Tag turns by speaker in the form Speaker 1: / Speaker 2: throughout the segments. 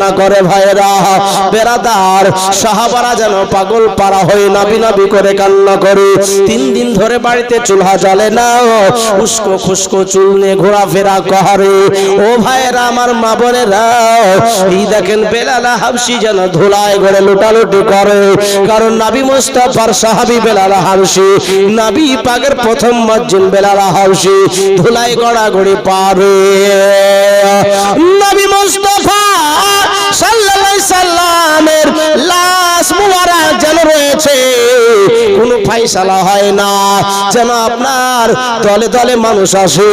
Speaker 1: না করে ভাইরা বেরাদার সাহাবারা যেন পাগল পারা হয়ে নাবি নাবি করে কান্না করে। 3 দিন ধরে বাড়িতে চুলহা জ্বলে না, উস্কো খুস্কো চুল নিয়ে ঘোরাফেরা করে। ও ভাইরা আমার মা বোনেরা, এই দেখেন বেলাল হাবশি যেন ধুলায় গড়ে লুটালুটি করে, কারণ নবী মুস্তাফার সাহাবী বেলাল হাবশি, নবী পাকের প্রথম মুয়াজ্জিন বেলাল হাবশি ধুলায় গড়াগড়ি পারে। নবী মুস্তাফা সাল্লাল্লাহু আলাইহি সাল্লামের লাশ মুবারক যেন রয়েছে, কোনো ফয়সালা হয় না, যেন আপনার দলে দলে মানুষ আসে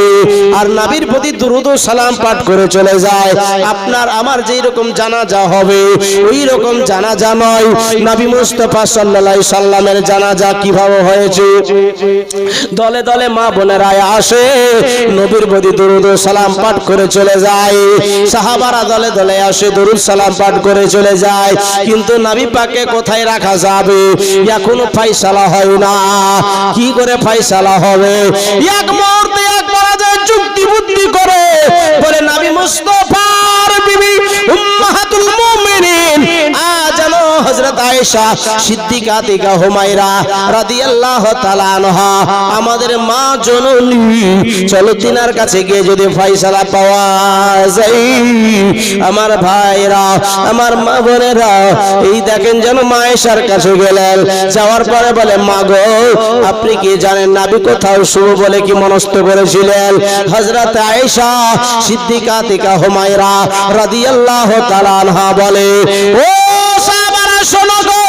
Speaker 1: আর নবীর প্রতি দুরূদ ও সালাম পাঠ করে চলে যায়। আপনার আমার যেই রকম জানাজা হবে ওই রকম জানাজা নয়, নবী মুস্তাফা সাল্লাল্লাহু আলাইহি সাল্লামের জানাজা কিভাবে হয়েছে, দলে দলে মা বোনেরা আসে, নবীর প্রতি দুরূদ ও সালাম পাঠ করে চলে যায়, সাহাবারা দলে দলে আসে দুরূদ সালাম পাঠ করে চলে যায়। কিন্তু নবী পাককে কোথায় রাখা যাবে এখনো ফয়সালা হয় না। কি করে ফয়সালা হবে? এক মুহূর্তে এক পরাজয় যুক্তি বুদ্ধি করে বলে নবী মুস্তাফার বিবি উম্মাহাতুল মুমিনিন আজানো হযরত আয়েশা সিদ্দিকা তিকা হুমায়রা রাদিয়াল্লাহু তাআলা আনহা আমাদের মা জননী, চলো তিনার কাছে গিয়ে যদি ফয়সালা পাওয়া যায়। আমার ভাইরা আমার মা বোনেরা, এই দেখেন যেন মা আয়েশার কাছে গেলেন, যাওয়ার পরে বলে মা গো আপনি কি জানেন নবী কোথাও শুভ বলে কি মনস্থ করেছিলেন? হযরত আয়েশা সিদ্দিকা তিকা হুমায়রা রাদিয়াল্লাহু তাআলা আনহা বলে, ও সাহাবারা শোনো গো,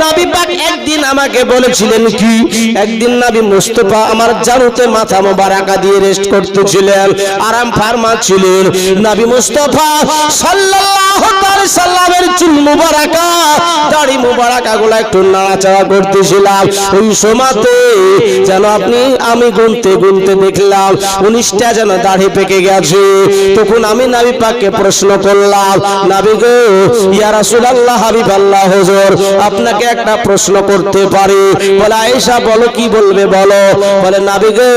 Speaker 1: নবী পাক একদিন আমাকে বলেছিলেন কি, একদিন নবী মুস্তাফা আমার জানুতে মাথা মোবারকা দিয়ে রেস্ট করতেছিলেন, আরাম ফারমাচ্ছিলেন। নবী মুস্তাফা সাল্লাল্লাহু আলাইহি সাল্লামের চুল মোবারকা দাড়ি মোবারকা গুলো একটু নাড়াচাড়া করতেছিলাম। ওই সময়তে যেন আমি গুনতে গুনতে দেখলাম 19টা যেন দাড়ি পেকে গেছে। তখন আমি নবী পাককে প্রশ্ন করলাম, নবী গো ইয়া রাসূলুল্লাহ হাবিবাল্লাহ হুজুর আপনাকে একটা প্রশ্ন করতে পারি? বলে আয়েশা বলো, কি বলবে বলো। বলে নবী গো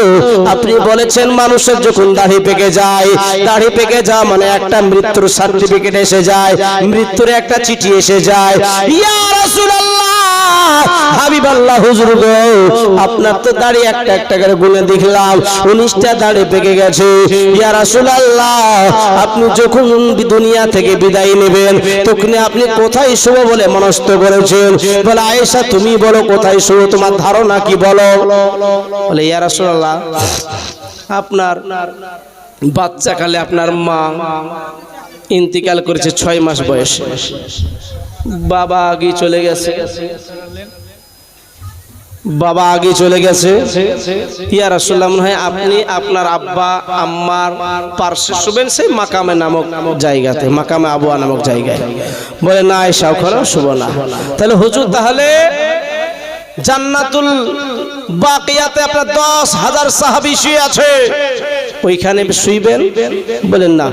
Speaker 1: আপনি বলেছেন মানুষের যখন দাড়ি পেকে যায়, দাড়ি পেকে যায় মানে একটা মৃত্যুর সার্টিফিকেট এসে যায়, মৃত্যুর একটা চিঠি এসে যায়। ইয়া রাসূলুল্লাহ হাবিবাল্লাহ হুজুর গো আপনার তো দাড়ি একটা একটা করে গুনে দেখলাম 19টা দাড়ি পেকে গেছে। ইয়া রাসূলুল্লাহ আপনি যখন দুনিয়া থেকে বিদায় নেবেন তখন আপনি কোথায় শুভ বলে মনস্থ করেছেন? বলে আয়েশা তুমি বলো কোথায় শুভ, তোমার ধারণা কি বলো। বলে ইয়া রাসূলুল্লাহ আপনার বাচ্চা কালে আপনার মা ইন্তিকাল করেছে 6 মাস বয়সে, বাবা আগে চলে গেছে, বাবা আগে চলে গেছে। ইয়া রাসূলুল্লাহ মনে হয় আপনি আপনার আব্বা আম্মার পার্শ্বে শুবেন সেই মাকামে নামক জায়গাতে, মাকামে আবুয়া নামক জায়গায়। বলে না আয়েশা ওখানে শুব না। তাহলে হুজুর তাহলে জান্নাতুল বাকিয়াতে আপনার 10,000 সাহাবী শুয়ে আছে, ওইখানে শুইবেন? বলেন না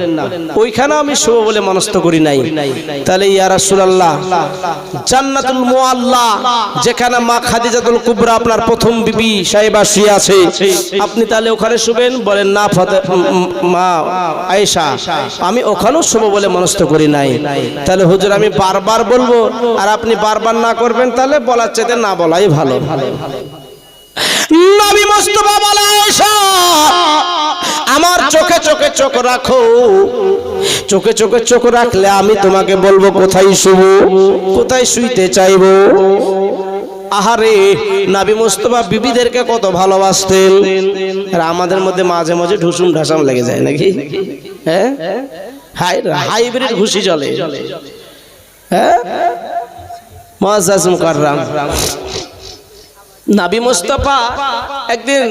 Speaker 1: ওইখানে আমি শুব বলে মনস্থ করি নাই। তাহলে ইয়া রাসূলুল্লাহ জান্নাতুল মুআল্লা যেখানে মা খাদিজাতুল কুবরা আপনার প্রথম বিবি সাহেবা শুয়ে আছে, আপনি তাহলে ওখানে শুবেন? বলেন না মা আয়েশা আমি ওখানেও শুব বলে মনস্থ করি নাই। তাহলে হুজুর আমি বারবার বলবো আর আপনি বারবার না করবেন, তাহলে বলার চাইতে না বলাই ভালো। নবী মুস্তাফা বলে আয়েশা আমার চোখে চোখে চোখ রাখো, চোখে চোখে চোখ রাখলে আমি তোমাকে বলবো কোথায় শুব, কোথায় শুইতে চাইবো। আহারে নবী মুস্তাফা বিবিদেরকে কত ভালোবাসতেন, আর আমাদের মধ্যে মাঝে মাঝে ঢুসুম ঢাসাম লেগে যায় নাকি? হ্যাঁ হাইব্রিড ঘুষি চলে। হ্যাঁ মুআজ্জাজ মুকাররাম নবী মুস্তাফা একদিন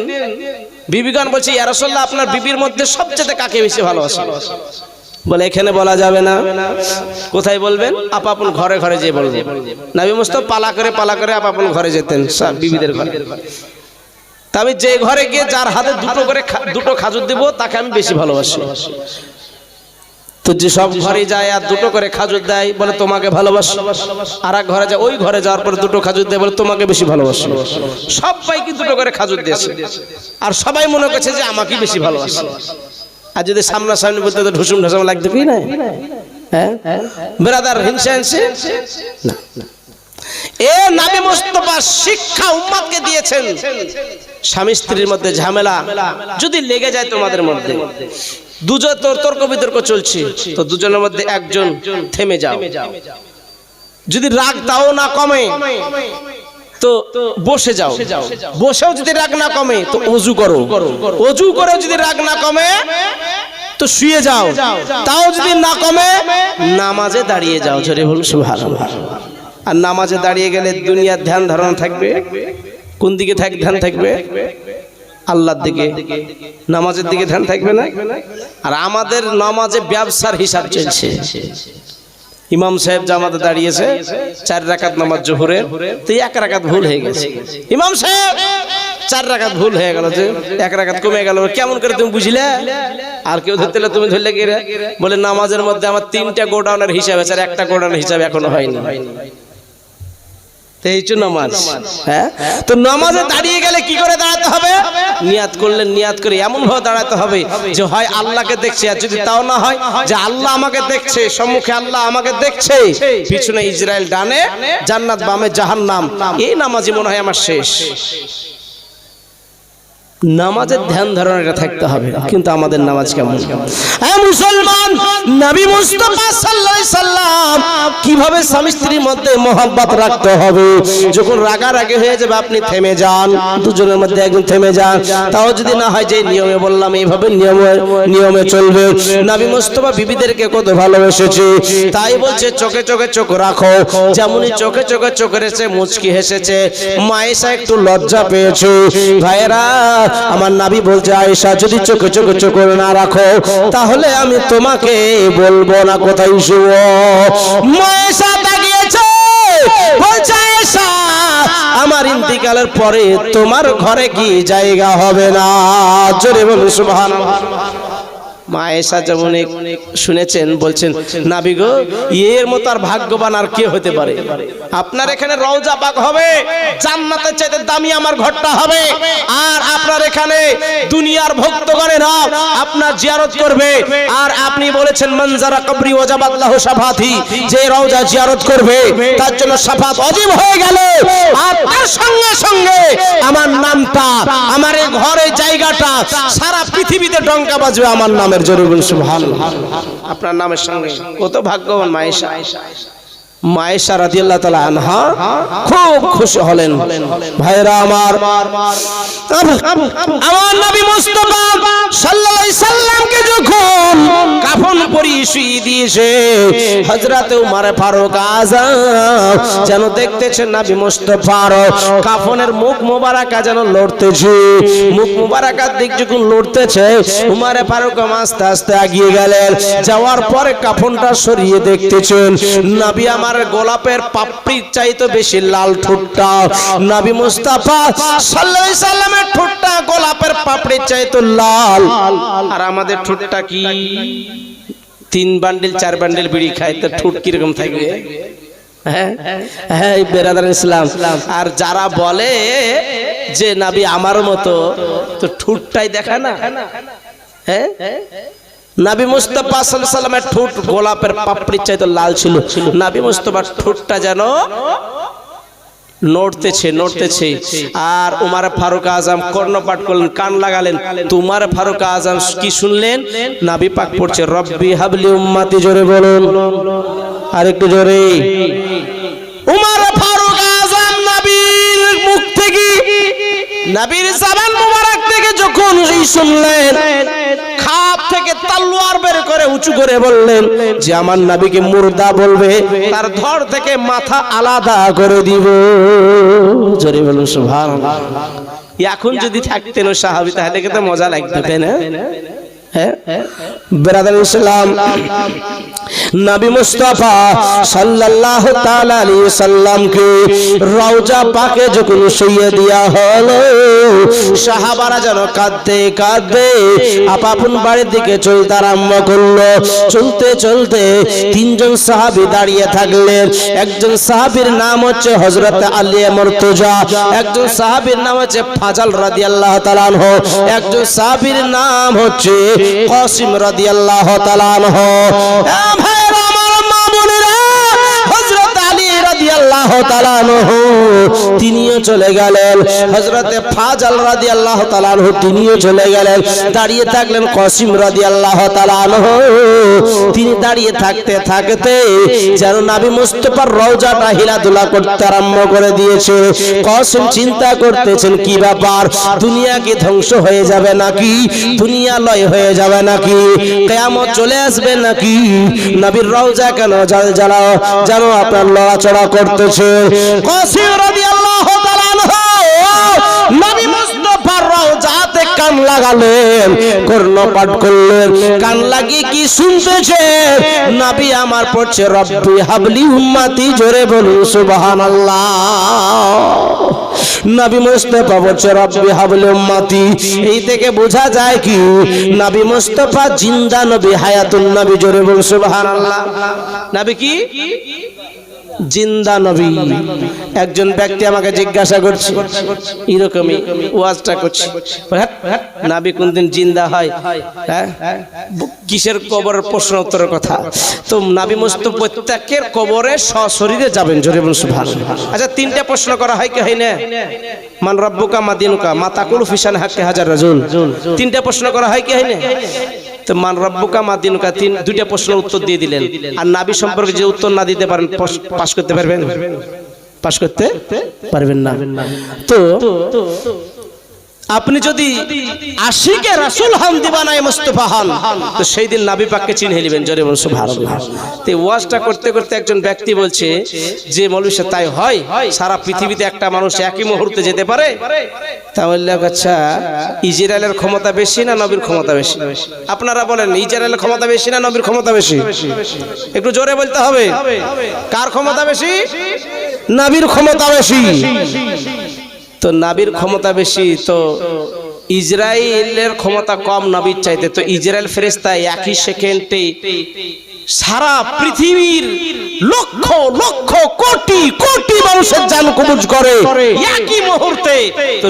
Speaker 1: বিবিগণ বলছে ইয়া রাসূলুল্লাহ আপনার বিবির মধ্যে সবচেয়ে কাকে বেশি ভালোবাসেন? বলে এখানে বলা যাবে না। কোথায় বলবেন? আপন ঘরে ঘরে যেয়ে বলবেন। নবী মুস্তাফা পালা করে আপন ঘরে যেতেন বিবিদের ঘরে। তবে যে ঘরে গিয়ে যার হাতে দুটো খাজুর দেব তাকে আমি বেশি ভালোবাসি। তো যে সব ঘরে যায় আর দুটো করে খাজুর দেয় বলে তোমাকে ভালোবাসি, আর এক ঘরে যায় ওই ঘরে যাওয়ার পরে দুটো খাজুর দেয় বলে তোমাকে বেশি ভালোবাসি। সবাইকে দুটো করে খাজুর দিয়েছে আর সবাই মনে করছে যে আমাকে বেশি ভালোবাসে। আর যদি সামনাসামনি বলতে তো ঢুসুম ঢাসাম লাগতো কি না? হ্যাঁ ব্রাদার হিংসা না। এ নবী মুস্তাফা শিক্ষা উম্মতকে দিয়েছেন, স্বামী স্ত্রীর মধ্যে ঝামেলা যদি লেগে যায় তোমাদের মধ্যে, দুজন তর্ক বিতর্ক চলছে, তো দুজনের মধ্যে একজন থেমে যাও। যদি রাগ তাও না কমে তো বসে যাও, বসেও যদি রাগ না কমে তো ওযু করো, ওযু করে যদি রাগ না কমে তো শুয়ে যাও, তাও যদি না কমে নামাজে দাঁড়িয়ে যাও। জোরে বলুন সুবহানাল্লাহ। আর নামাজে দাঁড়িয়ে গেলে দুনিয়ার ধ্যান ধারণা থাকবে, কোন দিকে ধ্যান থাকবে? আল্লাহর দিকে, নামাজের দিকে ধ্যান থাকবে না। আর আমাদের নামাজে ব্যবসার হিসাব চলছে। ইমাম সাহেব জামাতে দাঁড়িয়েছে 4 রাকাত নামাজ জোহরের, তো 1 রাকাত ভুল হয়ে গেছে। ইমাম সাহেব 4 রাকাত ভুল হয়ে গেল, যে 1 রাকাত কমে গেল, কেমন করে তুমি বুঝলে? আর কেউ ধরতে তুমি ধরলে কি রে? বলে নামাজের মধ্যে আমার 3টা গোডাউনের হিসাব আছে, আর 1টা গোডাউনের হিসাব এখনো হয়নি। নামাজ, হ্যাঁ, তো নামাজে দাঁড়িয়ে গেলে কি করে দাঁড়াতে হবে? নিয়াত করলে নিয়াত করে এমন ভাবে দাঁড়াতে হবে যে হয় আল্লাহকে দেখছে, আর যদি তাও না হয় যে আল্লাহ আমাকে দেখছে, সম্মুখে আল্লাহ আমাকে দেখছে, পিছনে ইসরায়েল, ডানে জান্নাত, বামে জাহান্নাম, এই নামাজই মনে হয় আমার শেষ। নামাজের ধ্যান ধারণাটা থাকতে হবে। কিন্তু আমাদের নামাজ কেমন? হ্যাঁ মুসলমান, নবী মুস্তাফা সাল্লাল্লাহু আলাইহি সাল্লাম কিভাবে স্বামী স্ত্রীর মধ্যে মহব্বত রাখতে হবে। যখন রাগারাগি হয়ে যাবে আপনি থেমে যান, দুজনের মধ্যে একজন থেমে যান, তাও যদি না হয় যে নিয়মে বললাম এইভাবে নিয়মে চলবে। নবী মুস্তাফা বিবিদেরকে কত ভালোবেসেছে, তাই বলছে চোখে চোখে চোখ রাখো। যেমনই চোখে চোখে চোখ রেখেছে, মুচকি হেসেছে, মায়েশা একটু লজ্জা পেয়েছে। ভাইরা আমার নবী বলছে, আয়েশা যদি চোখে চোখে চোখ না রাখো তাহলে আমি তোমাকে বলবো না কোথায় শুও। মায়েশা তাকিয়েছে, বলছে আয়েশা আমার ইন্তিকালের পরে তোমার ঘরে কি জায়গা হবে না? জোরে বলুন সুবহানাল্লাহ। মায়েশা যেমন শুনেছেন, বলছেন নবী গো, এর মতো আর ভাগ্যবান আর কে হতে পারে? আপনার এখানে রওজা পাক হবে, জান্নাতের চাইতে দামি আমার ঘরটা হবে, আর আপনার এখানে দুনিয়ার ভক্তগণেরা আপনার জিয়ারত করবে। আর আপনি বলেছেন মনজারা কবরি ওয়াজাবাত লাহু শাফাতি, যে রওজা জিয়ারত করবে তার জন্য শাফাত ওয়াজিব হয়ে গেল। আর তার সঙ্গে সঙ্গে আমার নামটা, আমার এই ঘরের জায়গাটা সারা পৃথিবীতে ডঙ্কা বাজবে আমার নামে। সুবহানাল্লাহ। আপনার নামের সঙ্গে কত ভাগ্যবান মায়েশা। মায়েশা রাদিয়াল্লাহু তাআলা আনহা খুব খুশি হলেন। ভাইরা আমার নবী মুস্তাফা সাল্লাল্লাহু আলাইহি সাল্লামকে যখন কাফন পরিয়ে শুইয়ে দিয়েছে, হযরত উমর ফারুক আযম যেন দেখতেছেন নবী মুস্তাফার কাফনের মুখ মোবারকা যেন লড়তেছে। মুখ মোবারকার দিক যখন লড়তেছে, উমর ফারুক আস্তে আস্তে এগিয়ে গেলেন। যাওয়ার পরে কাফনটা সরিয়ে দেখতেছেন নবী আমার গোলাপের পাপড়ির চাইতে বেশি লাল ঠোঁটটা। নবী মুস্তাফা সাল্লাল্লাহু আলাইহি সাল্লামের ঠোঁটটা গোলাপের পাপড়ির চাইতে লাল। আর আমাদের ঠোঁটটা কি 3 বান্ডিল 4 বান্ডিল বিড়ি খায়, তো ঠোঁট কিরকম থাকবে? হ্যাঁ হ্যাঁ বেরাদার ইসলাম। আর যারা বলে যে নবী আমার মতো, তো ঠোঁটটাই দেখা না। হ্যাঁ, নবী মুস্তাফা সাল্লাল্লাহু আলাইহি সাল্লামের ঠোঁট গোলাপের পাপড়ির চাইতে লাল ছিল। নবী মুস্তাফার ঠোঁটটা যেন নড়তেছে। আর উমর ফারুক আযম কর্ণপাঠ করলেন, কান লাগালেন। তো উমর ফারুক আযম কি শুনলেন? নবী পাক পড়ছে রব্বি হাবলি উম্মতি। জোরে বলুন, আর একটু জোরে। উমর ফারুক আযম নবীর মুখ থেকে, নবীর জবান মুবারক থেকে যখন এই শুনলেন, খাপ থেকে তলোয়ার বের করে উঁচু করে বললেন যে আমার নবীকে মুর্দা বলবে, তার ধর থেকে মাথা আলাদা করে দিব। জোরে বলুন সুবহানাল্লাহ। এখন যদি থাকতেন ওই সাহাবী, তাহলে কত মজা লাগতো, তাই না? ব্রাদার ইসলাম, নবী মুস্তাফা সাল্লাল্লাহু তাআলা আলাইহি সাল্লামকে রওজা পাকে যখন শুইয়ে দেয়া হলো, সাহাবারা যেন কাঁদতে কাঁদতে আপন বাড়ির দিকে চলতে আরম্ভ করলো। চলতে চলতে 3 জন সাহাবী দাঁড়িয়ে থাকলেন। একজন সাহাবীর নাম হচ্ছে হযরত আলী মুর্তজা, একজন সাহাবীর নাম হচ্ছে ফাজাল রাদিয়াল্লাহু তাআলা আনহু, একজন সাহাবীর নাম হচ্ছে কাসিম রাদিয়াল্লাহু তাআলা আনহু। ভাইরা রাদিয়াল্লাহু তাআলা আনহু তিনিও চলে গেলেন, হযরতে ফাজাল রাদিয়াল্লাহু তাআলা আনহু তিনিও চলে গেলেন। দাঁড়িয়ে থাকলেন কাসিম রাদিয়াল্লাহু তাআলা আনহু। তিনি দাঁড়িয়ে থাকতে থাকতে যেন নবী মুস্তাফার রওজাটা হিলাদুলা করতে আরম্ভ করে দিয়েছে। কাসিম চিন্তা করতেছেন কি ব্যাপার, দুনিয়া কি ধ্বংস হয়ে যাবে নাকি, দুনিয়া লয় হয়ে যাবে নাকি, কিয়ামত চলে আসবে নাকি, নবীর রওজা কেন জ্বালাও যেন আপনার লড়াচড়া করতেছে। কাসিম রাদিয়াল্লাহু তাআলা আনহু নবী মুস্তাফার রওজাতে কান লাগালেন, কর্ণপাঠ করলেন। কান লাগিয়ে কি শুনতেছে? নবী আমার পড়ছে রব্বি হাবলি উম্মতি, জোরে বলুন সুবহানাল্লাহ। নবী মুস্তাফা বলছে রব্বি হাবলি উম্মতি। এই থেকে বোঝা যায় কি নবী মুস্তাফা জিন্দা নবী, হায়াতুন নবী, জোরে বলুন সুবহানাল্লাহ। নবী কি জিন্দা নবী। একজন ব্যক্তি আমাকে জিজ্ঞাসা করছে, এরকমই ওয়াজটা করছে, নবী কোনদিন জিন্দা হয়? কিসের কবরের প্রশ্ন উত্তরের কথা। তো নবী মুস্তাফা প্রত্যেকের কবরে সশরীরে যাবেন, জোরে বলুন সুবহানাল্লাহ। আচ্ছা, তিনটা প্রশ্ন করা হয় কি হয় না? মান রব্বুকা মা দিনুকা মা তাকুলু ফিশান হাক্কি হাজার রাজুল, তিনটা প্রশ্ন করা হয় কি হয় না? তো মান রব্বুকা মা দিনুকা, দুইটা প্রশ্নের উত্তর দিয়ে দিলেন। আর নবী সম্পর্কে যে উত্তর না দিতে পারেন পাস করতে পারবেন? পাস করতে পারবেন না। তো আপনি যদি আশিকে রাসূল হন, দিওয়ানায়ে মুস্তাফা হন, তো সেই দিন নবী পাককে চিনে নেবেন, জোরে বলুন সুবহানাল্লাহ। তো ওয়াজটা করতে করতে একজন ব্যক্তি বলছে যে মৌলভী সাহেব, তাই হয় সারা পৃথিবীতে একটা মানুষ একই মুহূর্তে যেতে পারে? তাহলে আচ্ছা, ইসরায়েলের ক্ষমতা বেশি না নবীর ক্ষমতা বেশি? আপনারা বলেন, ইসরায়েলের ক্ষমতা বেশি না নবীর ক্ষমতা বেশি? একটু জোরে বলতে হবে। কার ক্ষমতা বেশি? নবীর ক্ষমতা বেশি। তো নবীর ক্ষমতা বেশি, তো ইসরায়েলের ক্ষমতা কম নবীর চাইতে। তো ইসরায়েল ফেরেশতা একই সেকেন্ডে সারা পৃথিবীর লক্ষ লক্ষ কোটি কোটি মানুষের জান কবজ করে একই মুহূর্তে। তো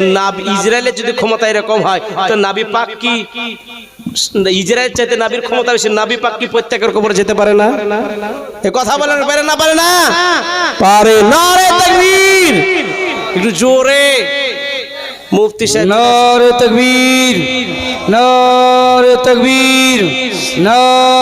Speaker 1: ইসরায়েলের যদি ক্ষমতা এরকম হয়, তো নবী পাক কি ইসরায়েল চাইতে নবীর ক্ষমতা বেশি? নবী পাক কি প্রত্যেকের কবরে যেতে পারে না? এ কথা বলেন, পারে না? পারে না? পারে। নারে তাকবীর, একটু জোরে। মুফতি সাহেব, নারে তাকবীর, নারে তাকবীর, নারে